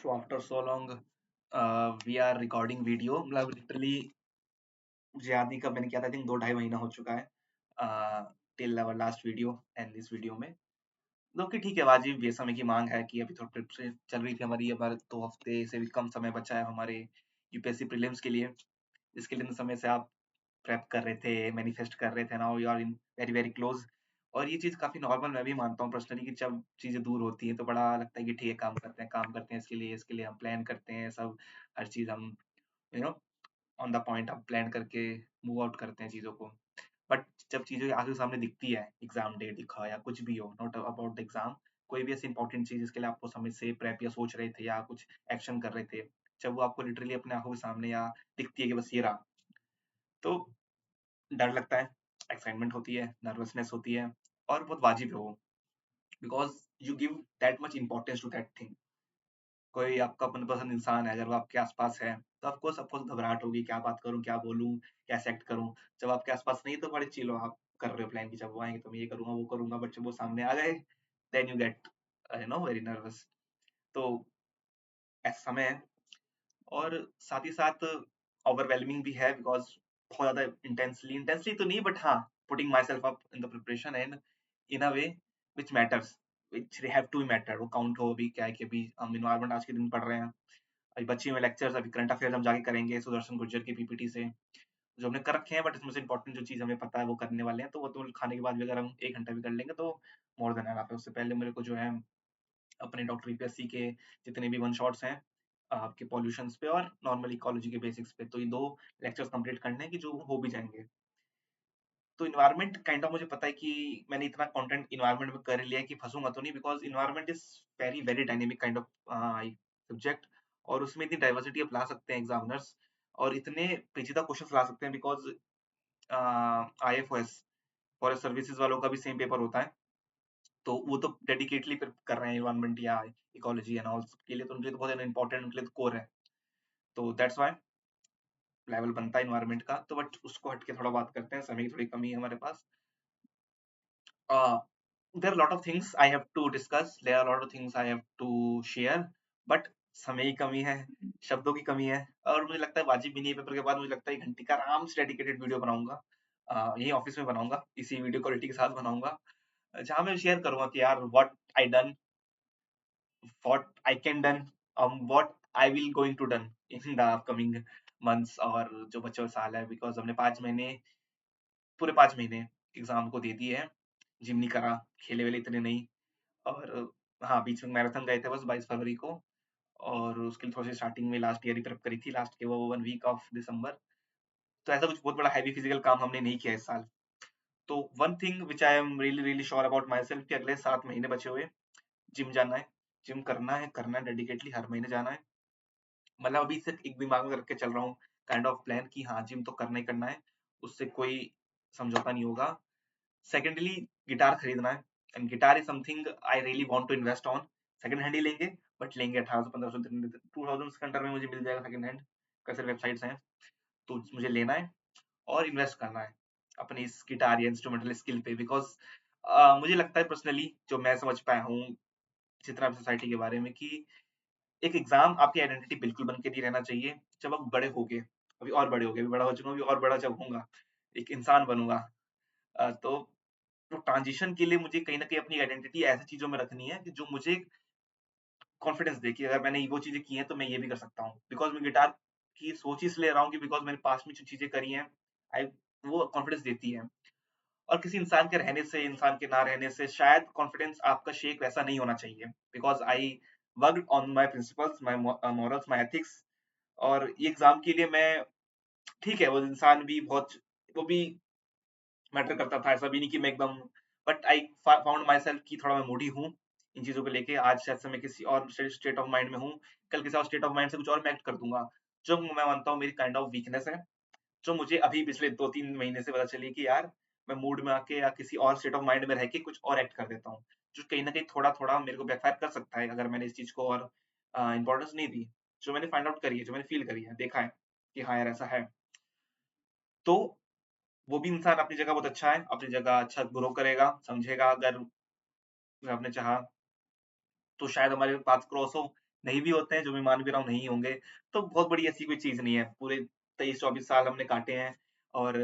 So after so long, we are recording video. मतलब literally मुझे याद नहीं कब मैंने किया था। आई थिंक 2 ढाई महीना हो चुका है till our last video and this video में। जो कि ठीक है, वाजिब ये समय की मांग है कि अभी थोड़ी प्रिपरेशन चल रही थी हमारी। हमारे 2 हफ्ते से भी कम समय बचा है हमारे यूपीएससी प्रीलिम्स के लिए। इसके लिए समय से आप प्रेप कर रहे थे, मैनिफेस्ट कर रहे थे। Now you are in very very close. और ये चीज काफी नॉर्मल मैं भी मानता हूँ पर्सनली कि जब चीजें दूर होती हैं तो बड़ा लगता है कि ठीक है, काम करते हैं इसके लिए हम प्लान करते हैं सब। हर चीज हम you know on the point हम प्लान करके मूव आउट करते हैं चीजों को। बट जब चीजें आगे सामने दिखती है, एग्जाम डेट दिखा या कुछ भी हो, नॉट अबाउट द एग्जाम, कोई भी ऐसी इंपॉर्टेंट चीज जिसके लिए आपको समय से प्रेप या सोच रहे थे या कुछ एक्शन कर रहे थे, जब वो आपको लिटरली अपने आंखों के सामने या दिखती है कि बस ये रहा, तो डर लगता है, एक्साइटमेंट होती है, नर्वसनेस होती है। और बहुत वाजिब है वो, because you give that much importance to that thing. कोई आपका मनपसंद इंसान है, अगर वो आपके आसपास है, तो ऑफकोर्स घबराहट होगी, क्या बात करूं, क्या बोलूं, कैसे एक्ट करूं। जब आपके आसपास नहीं तो बड़े चिल हो, आप कर रहे हो प्लान की जब वो आएंगे तो मैं ये करूंगा वो करूंगा। बट जब वो सामने आ गए, then you get very nervous. तो ऐसा समय है। और साथ ही साथ ओवरवेलमिंग भी है, बिकॉज बहुत ज्यादा इंटेंसली तो नहीं, बट हाँ, putting myself up in the preparation and in a way which matters, which have to matter. वो काउंट हो, अभी क्या है कि अभी हम इन्वायरमेंट आज के दिन पढ़ रहे हैं, अभी बच्चे में लेक्चर्स, अभी करंट अफेयर्स हम जाके करेंगे सुदर्शन गुर्जर की पीपीटी से, जो हमने कर रखे हैं। बट इसमें से इंपॉर्टेंट जो चीज हमें पता है वो करने वाले हैं, तो वो तो खाने के बाद भी अगर हम 1 घंटा भी कर लेंगे तो मोर देन एनफ है। उससे पहले मेरे को जो है अपने डॉक्टर यूपीएससी के जितने भी वन शॉट्स हैं आपके पॉल्यूशंस पे और नॉर्मल इकोलॉजी के बेसिक्स पे, तो ये 2 लेक्चर्स कंप्लीट करने हैं कि जो हो भी जाएंगे। तो इन्वायरमेंट काइंड ऑफ मुझे पता है कि मैंने इतना कंटेंट इन्वायरमेंट में कर लिया है कि फंसूंगा तो नहीं, because environment is very very dynamic kind of subject. और उसमें इतनी डाइवर्सिटी आप ला सकते हैं एग्जामिनर्स, और इतने पेचीदा क्वेश्चन ला सकते हैं, बिकॉज आईएफओएस फॉरेस्ट सर्विसेज वालों का भी सेम पेपर होता है। तो वो तो डेडिकेटली कर रहे हैं इन्वायरमेंट या इकोलॉजी एंड ऑल के लिए, तो उनके लिए तो बहुत इंपॉर्टेंट, उनके लिए तो कोर है। तो दैट्स व्हाई लेवल बनता है इन्वायरमेंट का। तो बट उसको हट के थोड़ा बात करते हैं, समय की थोड़ी कमी है हमारे पास। There lot of things I have to discuss, there are lot of things I have to share, but समय की कमी है, शब्दों की कमी है। और मुझे लगता है वाजिब भी नहीं है। पेपर के बाद मुझे लगता है 1 घंटे का आराम से डेडिकेटेड वीडियो बनाऊंगा, यही ऑफिस में बनाऊंगा, इसी वीडियो क्वालिटी के साथ बनाऊंगा, जहां मैं शेयर करूंगा कि यार what I done, what I can done, what I will going to done in the upcoming months। और जो बच्चों का साल है, बिकॉज हमने 5 महीने, पूरे 5 महीने एग्जाम को दे दिए हैं। जिम नहीं करा, खेले वेले इतने नहीं। और हाँ, बीच में मैराथन गए थे बस 22 फरवरी को, और उसके लिए थोड़ी सी स्टार्टिंग में लास्ट ईयर ही प्रेप करी थी, लास्ट के वो 1 वीक ऑफ दिसंबर। तो ऐसा कुछ बहुत बड़ा हैवी फिजिकल काम हमने नहीं किया इस साल। तो one thing which I am really really sure about my self कि अगले 7 महीने बचे हुए, जिम जाना है, जिम करना है डेडिकेटली, हर महीने जाना है। मतलब अभी से एक दिमाग में रख के चल रहा हूँ काइंड ऑफ प्लान कि हाँ, जिम तो करना ही करना है, उससे कोई समझौता नहीं होगा। सेकेंडली, गिटार खरीदना है, and guitar is something I really want to invest on. Second hand ही लेंगे, बट लेंगे 1800 1500 2000 के अंडर में मुझे मिल जाएगा सेकंड हैंड, कैसे वेबसाइट्स हैं। तो मुझे लेना है और इन्वेस्ट करना है अपनी इस गिटार या इंस्ट्रूमेंटल स्किल पे, बिकॉज मुझे लगता है पर्सनली, जो मैं समझ पाया हूँ जितना भी सोसाइटी के बारे में, कि एक एग्जाम आपकी आइडेंटिटी बिल्कुल बन के नहीं रहना चाहिए। जब आप बड़े होगे, अभी और बड़े होगे, अभी बड़ा हो चुका हूँ, अभी और बड़ा जब होऊंगा, एक इंसान बनूंगा, तो ट्रांजिशन के लिए मुझे कहीं ना कहीं अपनी आइडेंटिटी ऐसी चीजों में रखनी है कि जो मुझे कॉन्फिडेंस दे कि अगर मैंने वो चीजें की हैं तो मैं ये भी कर सकता हूँ। बिकॉज मैं गिटार की सोच इसलिए रहा हूँ कि बिकॉज मैंने पास में जो चीजें करी हैं, आई वो कॉन्फिडेंस देती है। और किसी इंसान के रहने से, इंसान के ना रहने से शायद कॉन्फिडेंस आपका शेक वैसा नहीं होना चाहिए, because I worked on my principles, my morals, my ethics. और ये एग्जाम के लिए मैं, ठीक है, वो इंसान भी बहुत, वो भी मैटर करता था, ऐसा भी नहीं कि मैं एकदम, but I found my self कि थोड़ा मैं मूडी हूँ इन चीजों को लेके। आज शायद से मैं किसी और स्टेट ऑफ माइंड में हूँ, कल किसी और स्टेट ऑफ माइंड से कुछ और मैं एक्ट कर दूंगा, जो मैं मानता हूँ मेरी काइंड ऑफ वीकनेस है, जो मुझे अभी पिछले 2-3 महीने से पता चली कि यार मैं मूड में आके या किसी और स्टेट ऑफ माइंड में रह के कुछ और एक्ट कर देता हूँ, जो कहीं ना कहीं थोड़ा थोड़ा मेरे को बैकफायर कर सकता है अगर मैंने इस चीज को और इंपॉर्टेंस नहीं दी। जो मैंने फाइंड आउट करी है, जो मैंने फील करी है, देखा है कि हाँ यार ऐसा है। तो वो भी इंसान अपनी जगह बहुत अच्छा है, अपनी जगह अच्छा ग्रो करेगा, समझेगा। अगर आपने चाहा तो शायद हमारे पाथ क्रॉस हो, नहीं भी होते हैं, जो मैं मान भी रहा हूँ नहीं होंगे, तो बहुत बड़ी ऐसी कोई चीज़ नहीं है। पूरे 23-24 साल हमने काटे हैं और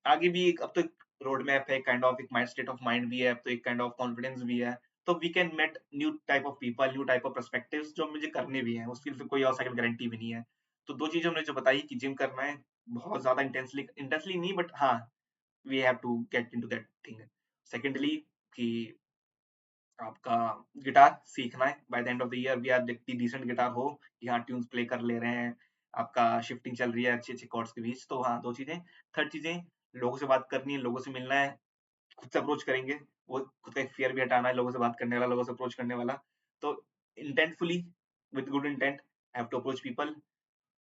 आगे भी एक अब तो एक रोड मैप है, काइंड ऑफ एक माइंड स्टेट ऑफ माइंड भी है, अब तो एक काइंड ऑफ कॉन्फिडेंस भी है। तो we can met new type of people, new type of perspectives जो मुझे करने भी हैं, उसकी फिर कोई और सेकंड गारंटी भी नहीं है। तो 2 चीज़ें हमने जो बताई कि जिम करना है, बहुत ज़्यादा इंटेंसली इंटेंसली नहीं बट हाँ, we have to get into that thing. Secondly कि आपका गिटार सीखना है, by the end of the year we are इतनी डिसेंट गिटार हो कि हाँ ट्यून्स प्ले कर ले रहे हैं, आपका शिफ्टिंग चल रही है अच्छी-अच्छी कॉर्ड्स के बीच। तो हाँ, 2 चीज़ें। थर्ड चीज़ें, लोगों से बात करनी है, लोगों से मिलना है, खुद से अप्रोच करेंगे। वो खुद का एक फ़ियर भी हटाना है, लोगों से बात करने वाला, लोगों से अप्रोच करने वाला। तो intentfully with good intent have to approach people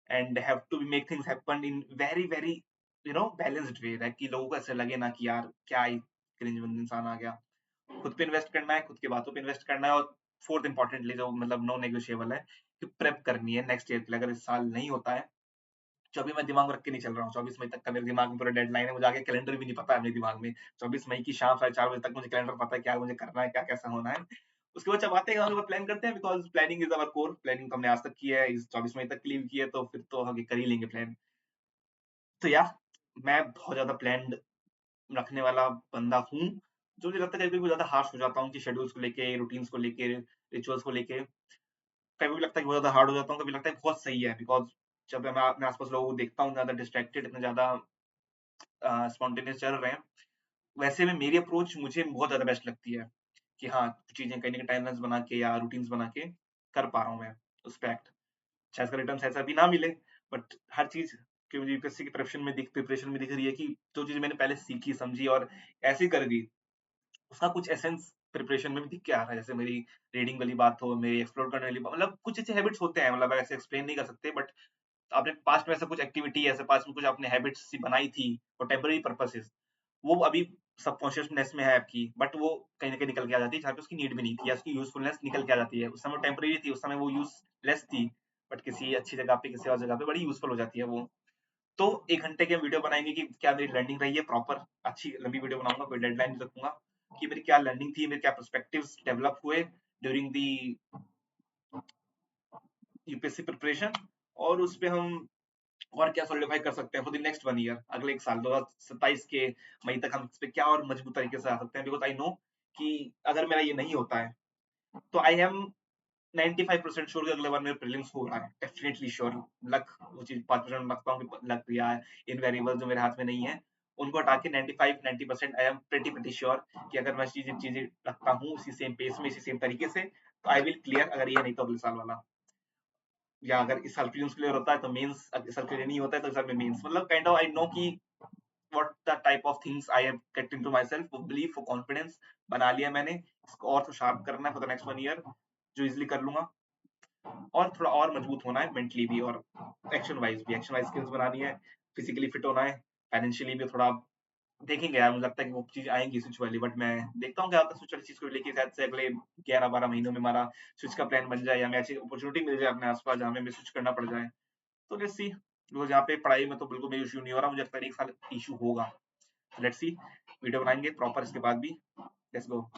and have to make things happen in very, very balanced way ताकि लोगों को ऐसा लगे ना कि यार क्या ही क्रिंज इंसान आ गया। खुद पे इन्वेस्ट करना है, खुद की बातों पे इन्वेस्ट करना है और फोर्थ इम्पोर्टेंटली जो मतलब नॉन नेगोशिएबल है कि प्रेप करनी है नेक्स्ट ईयर के लिए। अगर इस साल नहीं होता है, जो अभी मैं दिमाग में रख के नहीं चल रहा हूँ, 24 मई तक का मेरे दिमाग में पूरा डेडलाइन है, मुझे आगे कैलेंडर भी नहीं पता है अपने दिमाग में। 24 मई की शाम 4:30 बजे तक मुझे कैलेंडर पता है क्या मुझे करना है, क्या कैसा होना है। उसके बाद जब आते हैं हम लोग प्लान करते हैं because planning is our core. Planning तो हमने आज तक की है, इस 24 मई तक के लिए भी की है, तो फिर तो हम ये कर ही लेंगे प्लान। तो या मैं बहुत ज्यादा प्लान रखने वाला बंदा हूँ, जो मुझे लगता है कभी-कभी ज़्यादा हार्श हो जाता हूँ कि शेड्यूल्स को लेके, रूटीन्स को लेके, रिचुअल्स को लेके। कभी लगता है कि बहुत ज़्यादा हार्ड हो जाता हूँ, कभी लगता है बहुत सही है बिकॉज़ जब मैं अपने आस-पास लोगों को देखता हूँ ज़्यादा डिस्ट्रैक्टेड, इतने ज़्यादा स्पॉन्टेनियस चल रहे हैं, वैसे में मेरी अप्रोच मुझे बहुत ज़्यादा बेस्ट लगती है कि हाँ, चीज़ें कहीं न कहीं टाइमलाइन्स बना के या रूटीन्स बना के कर पा रहा हूँ मैं उस पे एक्ट। शायद इसका रिटर्न ऐसा अभी ना मिले, बट हर चीज़ कि मुझे यूपीएससी की प्रिपरेशन में दिख रही है कि जो चीज़ मैंने पहले सीखी, समझी और ऐसे ही कर दी, उसका कुछ एसेंस प्रिपरेशन में भी दिख के आ रहा है। जैसे मेरी रीडिंग वाली बात हो, मेरी एक्सप्लोर करने वाली मतलब कुछ ऐसे हैबिट्स होते हैं, मतलब ऐसे एक्सप्लेन नहीं कर सकते, बट आपने पास्ट में ऐसा कुछ एक्टिविटी ऐसे पास्ट में कुछ आपने हैबिट्स सी बनाई थी फॉर टेम्परेरी पर्पसेस, वो अभी सबकॉन्शियसनेस में है आपकी, बट वो कहीं न कहीं निकल के आ जाती है, जहाँ पे उसकी नीड भी नहीं थी या उसकी यूज़फुलनेस निकल के आ जाती है। उस समय टेम्परेरी थी, उस समय वो यूज़लेस थी, बट किसी अच्छी जगह पे, किसी और जगह पे बड़ी यूज़फुल हो जाती है वो। तो 1 घंटे की हम वीडियो बनाएँगे कि क्या मेरी लर्निंग रही है प्रॉपर, अच्छी लंबी वीडियो बनाऊँगा, कोई डेडलाइन नहीं रखूँगा कि मेरी क्या लर्निंग थी, मेरे क्या पर्सपेक्टिव्स डेवलप हुए ड्यूरिंग दी यूपीएससी प्रिपरेशन और उसपे हम और क्या सॉलिडिफाई कर सकते हैं फॉर द नेक्स्ट 1 ईयर, अगले 1 साल 2027 के मई तक हम इसपे क्या और मजबूत तरीके से आ सकते हैं बिकॉज़ आई नो कि अगर मेरा ये नहीं होता है, तो आई एम 95% श्योर कि अगले बार मेरा प्रीलिम्स हो रहा है, डेफिनिटली श्योर। लक वो चीज़ 5% रखता हूँ कि लक या इन वेरिएबल्स जो मेरे हाथ में नहीं है, उनको हटा के 95-90% आई एम प्रीटी श्योर कि अगर मैं चीज़ें चीज़ें रखता हूँ इसी सेम पेस में, इसी सेम तरीके से, तो आई विल क्लियर अगर ये नहीं तो अगले साल वाला। या अगर इस साल प्रीलिम्स क्लियर होता है तो मेंस इस साल क्लियर नहीं होता है तो इस साल में मेंस मतलब काइंड ऑफ आई नो कि what the type of things I have get into my self, वो बिलीव, वो कॉन्फिडेंस बना लिया मैंने। इसको और तो शार्प करना है फॉर द नेक्स्ट 1 ईयर, जो इज़िली कर लूँगा। और थोड़ा और मजबूत होना है मेंटली भी और एक्शन वाइज स्किल्स बनानी है, फिजिकली फिट होना है, फाइनेंशियली भी थोड़ा देखेंगे यार। मुझे लगता है कि वो चीज़ आएँगी स्विच वाली, बट मैं देखता हूँ क्या होता है स्विच वाली चीज़ को लेके शायद से अगले 11-12 महीनों में हमारा स्विच का प्लान बन जाए या हमें अच्छी अपॉर्च्युनिटी मिल जाए अपने आस-पास जहाँ पे हमें स्विच करना पड़ जाए। तो लेट्स सी, बिकॉज़ यहाँ पे पढ़ाई में तो बिल्कुल भी इश्यू नहीं हो रहा, मुझे लगता है 1 साल इश्यू होगा। लेट्स सी, वीडियो बनाएँगे प्रॉपर इसके बाद भी। Let's go.